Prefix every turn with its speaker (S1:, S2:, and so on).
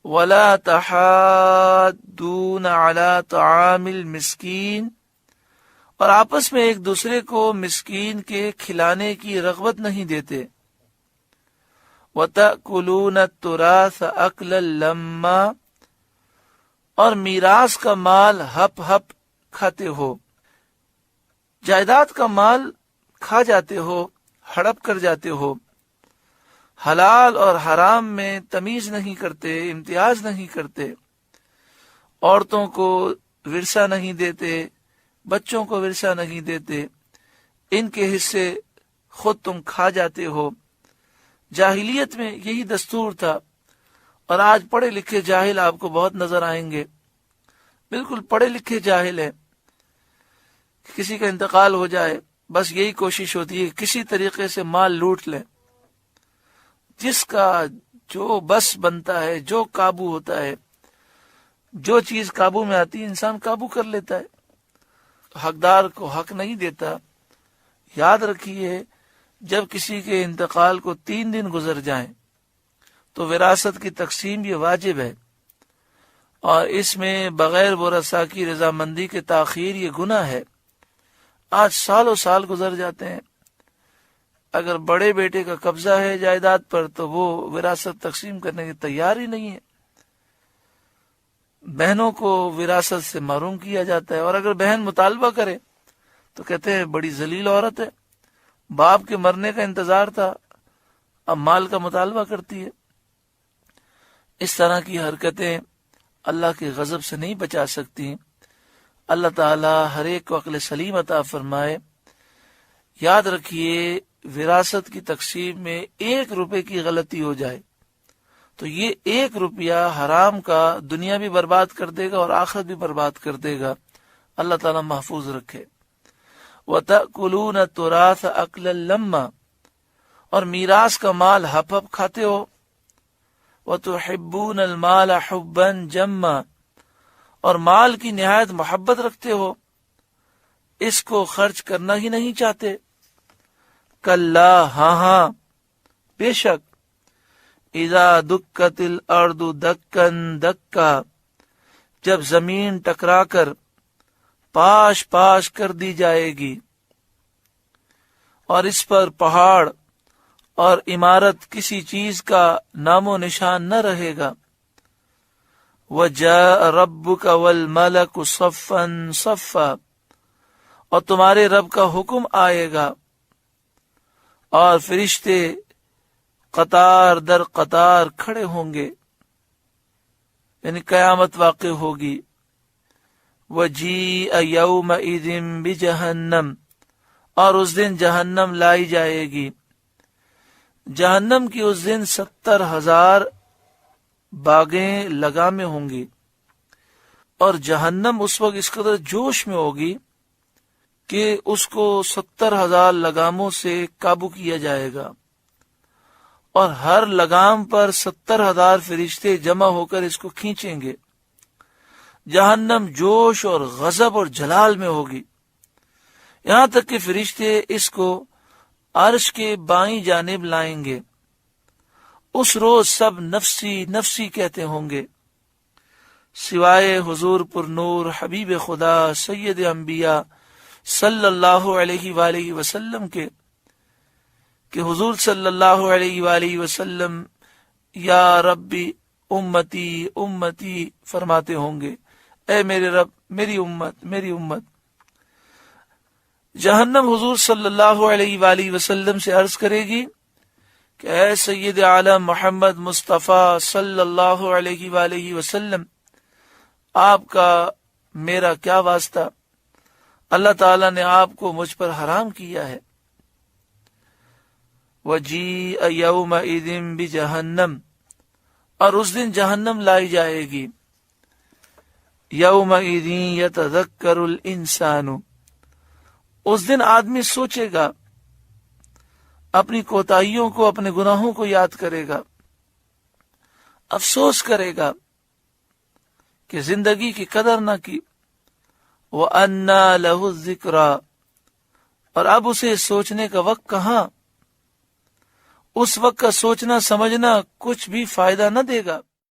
S1: وَلَا تَحَاضُّونَ عَلَى طَعَامِ الْمِسْكِينِ، اور آپس میں ایک دوسرے کو مسکین کے کھلانے کی رغبت نہیں دیتے۔ وَتَأْكُلُونَ التُّرَاثَ أَكْلًا لَمًّا، اور میراث کا مال ہپ ہپ کھاتے ہو، جائیداد کا مال کھا جاتے ہو، ہڑپ کر جاتے ہو، حلال اور حرام میں تمیز نہیں کرتے، امتیاز نہیں کرتے، عورتوں کو ورثہ نہیں دیتے، بچوں کو ورثہ نہیں دیتے، ان کے حصے خود تم کھا جاتے ہو۔ جاہلیت میں یہی دستور تھا، اور آج پڑھے لکھے جاہل آپ کو بہت نظر آئیں گے، بالکل پڑھے لکھے جاہل ہیں، کسی کا انتقال ہو جائے بس یہی کوشش ہوتی ہے کہ کسی طریقے سے مال لوٹ لیں، جس کا جو بس بنتا ہے، جو قابو ہوتا ہے، جو چیز قابو میں آتی ہے انسان قابو کر لیتا ہے، حقدار کو حق نہیں دیتا۔ یاد رکھیے جب کسی کے انتقال کو 3 دن گزر جائیں تو وراثت کی تقسیم یہ واجب ہے، اور اس میں بغیر ورثاء کی رضامندی کے تاخیر یہ گناہ ہے۔ آج سالوں سال گزر جاتے ہیں، اگر بڑے بیٹے کا قبضہ ہے جائیداد پر تو وہ وراثت تقسیم کرنے کی تیار ہی نہیں ہے، بہنوں کو وراثت سے محروم کیا جاتا ہے، اور اگر بہن مطالبہ کرے تو کہتے ہیں بڑی ذلیل عورت ہے، باپ کے مرنے کا انتظار تھا اب مال کا مطالبہ کرتی ہے۔ اس طرح کی حرکتیں اللہ کے غضب سے نہیں بچا سکتی۔ اللہ تعالی ہر ایک کو عقل سلیم عطا فرمائے۔ یاد رکھیے وراثت کی تقسیم میں 1 روپے کی غلطی ہو جائے تو یہ 1 روپیہ حرام کا دنیا بھی برباد کر دے گا اور آخرت بھی برباد کر دے گا۔ اللہ تعالیٰ محفوظ رکھے۔ وَتَأْكُلُونَ التُّرَاثَ أَكْلًا لَمًّا، اور میراث کا مال ہپ ہپ کھاتے ہو۔ وَتُحِبُّونَ الْمَالَ حُبًّا جَمًّا، اور مال کی نہایت محبت رکھتے ہو، اس کو خرچ کرنا ہی نہیں چاہتے۔ کلا، ہاں بے شک، اذا دکت الارض دکن دکا، جب زمین ٹکرا کر پاش پاش کر دی جائے گی اور اس پر پہاڑ اور عمارت کسی چیز کا نام و نشان نہ رہے گا۔ وَجَاءَ رَبُّكَ وَالْمَلَكُ صَفًّا صَفًّا، اور تمہارے رب کا حکم آئے گا اور فرشتے قطار در قطار کھڑے ہوں گے، یعنی قیامت واقع ہوگی۔ وَجِيءَ يَوْمَئِذٍ بِجَهَنَّمَ، اور اس دن جہنم لائی جائے گی۔ جہنم کی اس دن 70,000 باغیں لگامے ہوں گی، اور جہنم اس وقت اس قدر جوش میں ہوگی کہ اس کو 70,000 لگاموں سے قابو کیا جائے گا، اور ہر لگام پر 70,000 فرشتے جمع ہو کر اس کو کھینچیں گے۔ جہنم جوش اور غضب اور جلال میں ہوگی، یہاں تک کہ فرشتے اس کو عرش کے بائیں جانب لائیں گے۔ اس روز سب نفسی نفسی کہتے ہوں گے، سوائے حضور پر نور حبیب خدا سید انبیاء صلی اللہ علیہ وآلہ وسلم کے، کہ حضور صلی اللہ علیہ وآلہ وسلم یا ربی امتی امتی فرماتے ہوں گے، اے میرے رب میری امت میری امت۔ جہنم حضور صلی اللہ علیہ وآلہ وسلم سے عرض کرے گی کہ اے سید عالم محمد مصطفیٰ صلی اللہ علیہ وآلہ وسلم، آپ کا میرا کیا واسطہ، اللہ تعالیٰ نے آپ کو مجھ پر حرام کیا ہے۔ وَجِيءَ يَوْمَئِذٍ بِجَهَنَّمَ، اور اس دن جہنم لائی جائے گی۔ يَوْمَئِذٍ يَتَذَكَّرُ الْإِنسَانُ، اس دن آدمی سوچے گا، اپنی کوتاہیوں کو، اپنے گناہوں کو یاد کرے گا، افسوس کرے گا کہ زندگی کی قدر نہ کی۔ وَأَنَّى لَهُ الذِّكْرَى، اور اب اسے سوچنے کا وقت کہاں، اس وقت کا سوچنا سمجھنا کچھ بھی فائدہ نہ دے گا۔